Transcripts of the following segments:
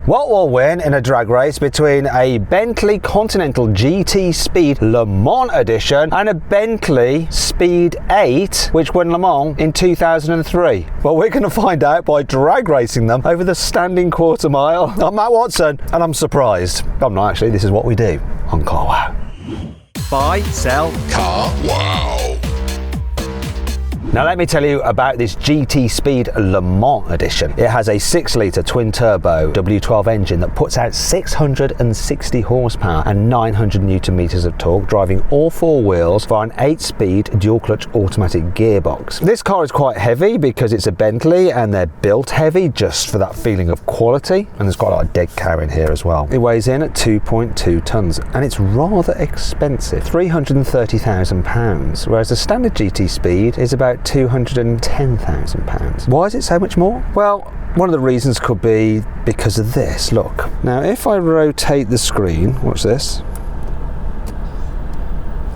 What will win in a drag race between a Bentley Continental GT Speed Le Mans edition and a Bentley Speed 8 which won Le Mans in 2003? Well, we're going to find out by drag racing them over the standing quarter mile. I'm Matt Watson and I'm surprised. I'm not actually, this is what we do on carwow. Buy, sell, carwow. Now let me tell you about this GT Speed Le Mans edition. It has a 6-litre twin-turbo W12 engine that puts out 660 horsepower and 900 newton meters of torque, driving all four wheels via an 8-speed dual-clutch automatic gearbox. This car is quite heavy because it's a Bentley and they're built heavy just for that feeling of quality, and there's quite a lot of dead cow in here as well. It weighs in at 2.2 tonnes and it's rather expensive, £330,000, whereas the standard GT Speed is about £210,000. Why is it so much more? Well, one of the reasons could be because of this. Look, now if I rotate the screen, watch this.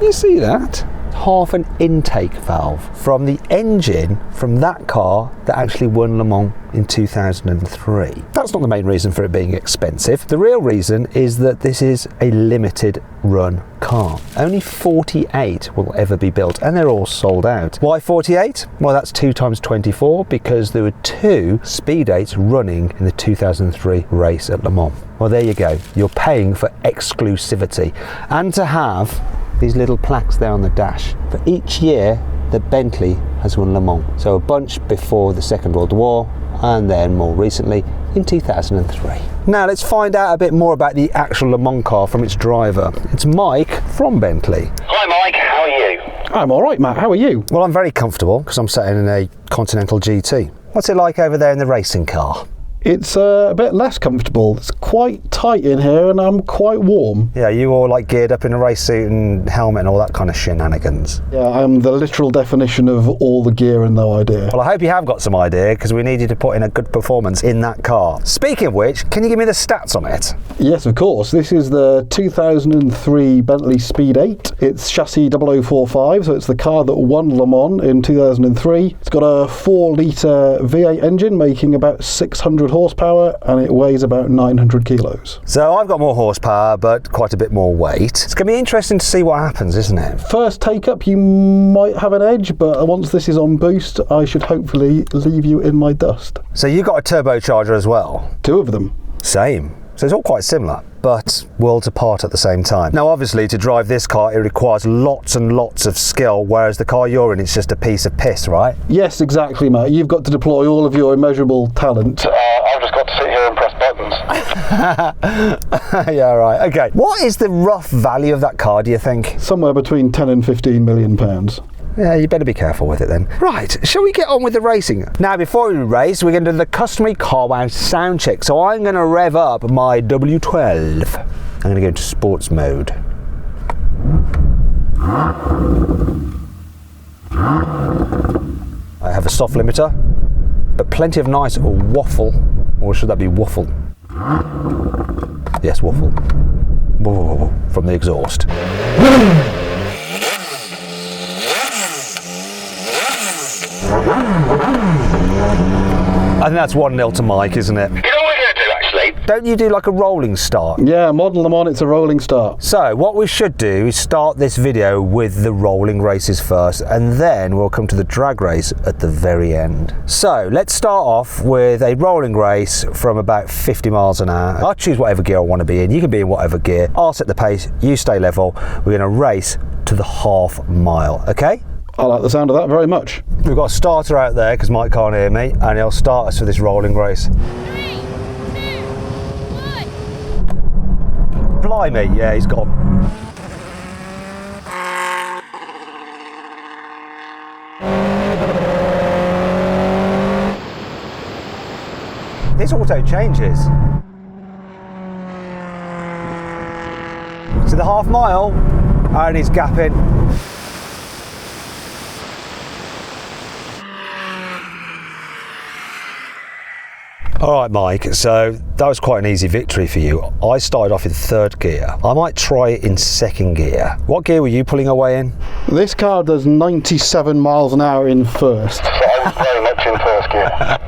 You see that? Half an intake valve from the engine from that car that actually won Le Mans in 2003. That's not the main reason for it being expensive. The real reason is that this is a limited run car. Only 48 will ever be built and they're all sold out. Why 48? Well, that's 2 times 24 because there were 2 Speed 8s running in the 2003 race at Le Mans. Well, there you go. You're paying for exclusivity and to have these little plaques there on the dash for each year that Bentley has won Le Mans. So a bunch before the Second World War and then more recently in 2003. Now let's find out a bit more about the actual Le Mans car from its driver. It's Mike from Bentley. Hi Mike, how are you? I'm alright Matt, how are you? Well, I'm very comfortable because I'm sat in a Continental GT. What's it like over there in the racing car? It's a bit less comfortable. It's quite tight in here and I'm quite warm. Yeah, you all like geared up in a race suit and helmet and all that kind of shenanigans. Yeah, I'm the literal definition of all the gear and no idea. Well, I hope you have got some idea because we need you to put in a good performance in that car. Speaking of which, can you give me the stats on it? Yes, of course. This is the 2003 Bentley Speed 8. It's chassis 0045, so it's the car that won Le Mans in 2003. It's got a 4-litre V8 engine making about 600 horsepower and it weighs about 900 kilos. So I've got more horsepower but quite a bit more weight. It's going to be interesting to see what happens, isn't it? First take up you might have an edge, but once this is on boost I should hopefully leave you in my dust. So you got a turbocharger as well? 2 of them. Same. So it's all quite similar, but worlds apart at the same time. Now obviously to drive this car it requires lots and lots of skill, whereas the car you're in it's just a piece of piss, right? Yes, exactly Matt. You've got to deploy all of your immeasurable talent. I've just got to sit here and press buttons. Yeah, right, okay. What is the rough value of that car, do you think? Somewhere between 10 and 15 million pounds. Yeah, you better be careful with it then. Right, shall we get on with the racing? Now, before we race, we're going to do the customary carwow sound check. So I'm going to rev up my W12. I'm going to go into sports mode. I have a soft limiter, but plenty of nice waffle, or should that be waffle? Yes, waffle. From the exhaust. I think that's 1-0 to Mike, isn't it? You know what we're going to do actually? Don't you do like a rolling start? Yeah, model them on, it's a rolling start. So what we should do is start this video with the rolling races first and then we'll come to the drag race at the very end. So let's start off with a rolling race from about 50 miles an hour. I'll choose whatever gear I want to be in. You can be in whatever gear. I'll set the pace, you stay level. We're going to race to the half mile, okay? I like the sound of that very much. We've got a starter out there because Mike can't hear me and he'll start us for this rolling race. 3, 2, 1. Blimey, yeah, he's gone. This auto changes. To the half mile and he's gapping. All right, Mike, so that was quite an easy victory for you. I started off in 3rd gear. I might try it in 2nd gear. What gear were you pulling away in? This car does 97 miles an hour in 1st. So I was very much in 1st gear.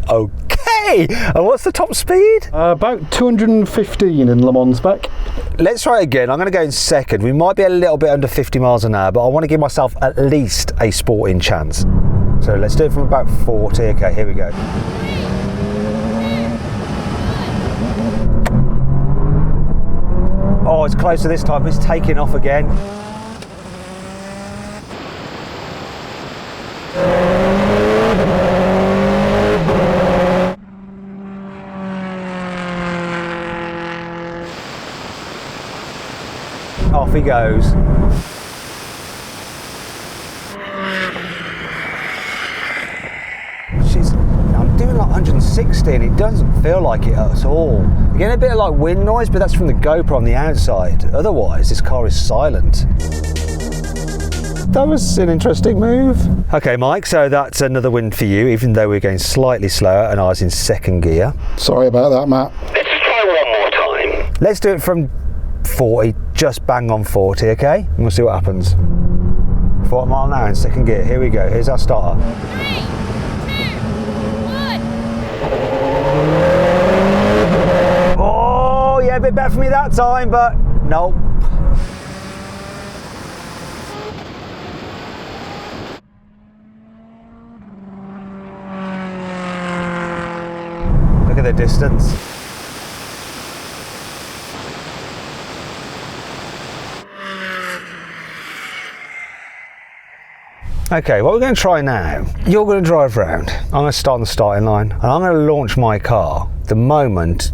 Okay, Hey! And what's the top speed? About 215 in Le Mans spec. Let's try it again. I'm going to go in second. We might be a little bit under 50 miles an hour, but I want to give myself at least a sporting chance. So let's do it from about 40. Okay, here we go. Oh, it's closer this time. It's taking off again. Off he goes. I'm doing like 160 and it doesn't feel like it at all. You're getting a bit of like wind noise, but that's from the GoPro on the outside. Otherwise, this car is silent. That was an interesting move. Okay, Mike, so that's another win for you, even though we're going slightly slower and I was in second gear. Sorry about that, Matt. Let's try one more time. Let's do it from 40, just bang on 40, okay? And we'll see what happens. 40 mile an hour in second gear. Here we go. Here's our starter. 3, 2, 1. Oh, yeah, a bit better for me that time, but nope. Look at the distance. Okay, what we're going to try now, you're going to drive round. I'm going to start on the starting line and I'm going to launch my car the moment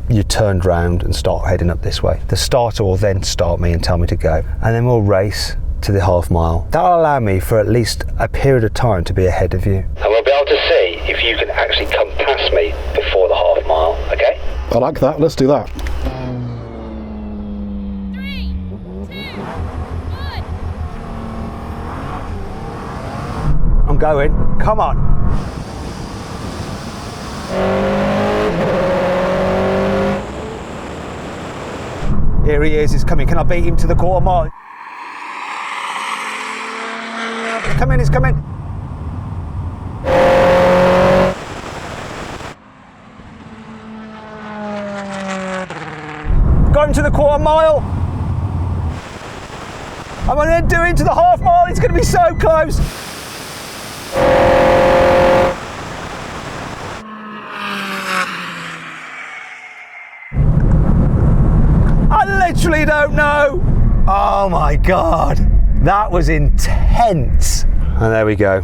you turned round and start heading up this way. The starter will then start me and tell me to go, and then we'll race to the half mile. That'll allow me for at least a period of time to be ahead of you. And we'll be able to see if you can actually come past me before the half mile, okay? I like that. Let's do that. 3, 2, 1. I'm going. Come on. Here he is. He's coming. Can I beat him to the quarter mile? He's coming. He's coming. Got him to the quarter mile. I'm going to do it to the half mile. It's going to be so close. I literally don't know. Oh my God, that was intense. And there we go.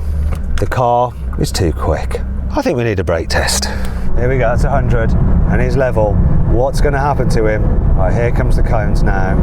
The car is too quick. I think we need a brake test. Here we go, that's 100 and he's level. What's going to happen to him? Right, here comes the cones now.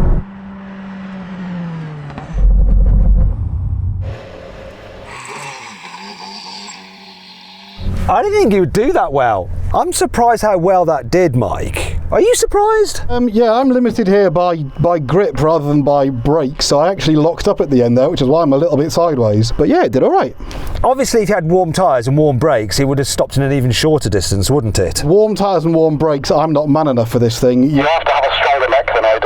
I didn't think he would do that well. I'm surprised how well that did, Mike. Are you surprised? Yeah, I'm limited here by grip rather than by brakes, so I actually locked up at the end there, which is why I'm a little bit sideways. But yeah, it did all right. Obviously, if you had warm tyres and warm brakes, it would have stopped in an even shorter distance, wouldn't it? Warm tyres and warm brakes, I'm not man enough for this thing. You have to have a stronger neck than I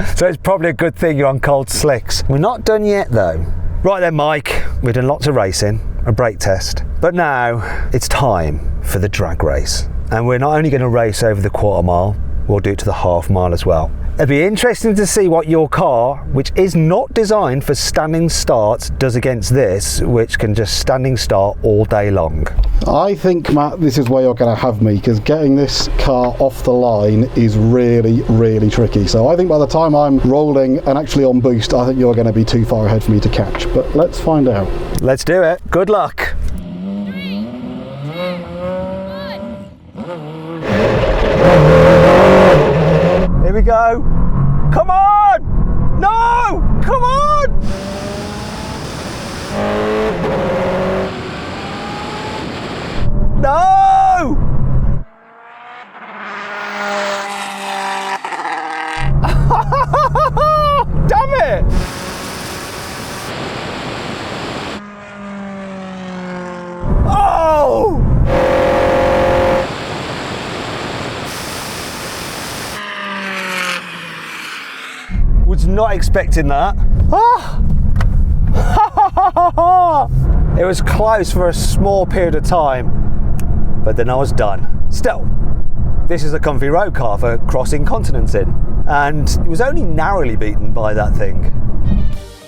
do. So it's probably a good thing you're on cold slicks. We're not done yet, though. Right then, Mike, we've done lots of racing, a brake test, but now it's time for the drag race. And we're not only going to race over the quarter mile, we'll do it to the half mile as well. It'll be interesting to see what your car, which is not designed for standing starts, does against this, which can just standing start all day long. I think, Matt, this is where you're going to have me, because getting this car off the line is really, really tricky. So I think by the time I'm rolling and actually on boost, I think you're going to be too far ahead for me to catch. But let's find out. Let's do it. Good luck. 1. Here we go. Come on! No! Come on! No! Damn it! Oh! Was not expecting that. Ah! It was close for a small period of time. but then I was done. Still, this is a comfy road car for crossing continents in, and it was only narrowly beaten by that thing.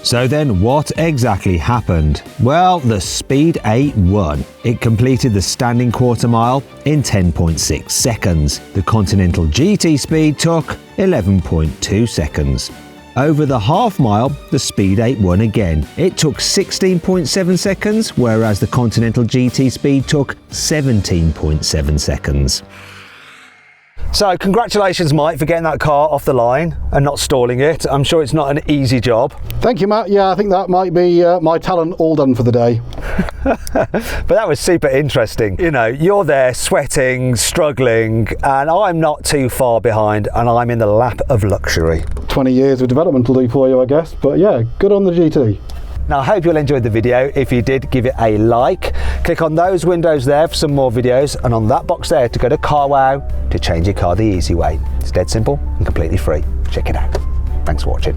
So then what exactly happened? Well, the Speed 8 won. It completed the standing quarter mile in 10.6 seconds. The Continental GT Speed took 11.2 seconds. Over the half mile, the Speed 8 won again. It took 16.7 seconds, whereas the Continental GT Speed took 17.7 seconds. So congratulations, Mike, for getting that car off the line and not stalling it. I'm sure it's not an easy job. Thank you, Matt. Yeah, I think that might be my talent all done for the day. But that was super interesting. You know, you're there sweating, struggling, and I'm not too far behind, and I'm in the lap of luxury. 20 years of development will do for you, I guess. But yeah, good on the GT. Now, I hope you all enjoyed the video. If you did, give it a like. Click on those windows there for some more videos, and on that box there to go to CarWow to change your car the easy way. It's dead simple and completely free. Check it out. Thanks for watching.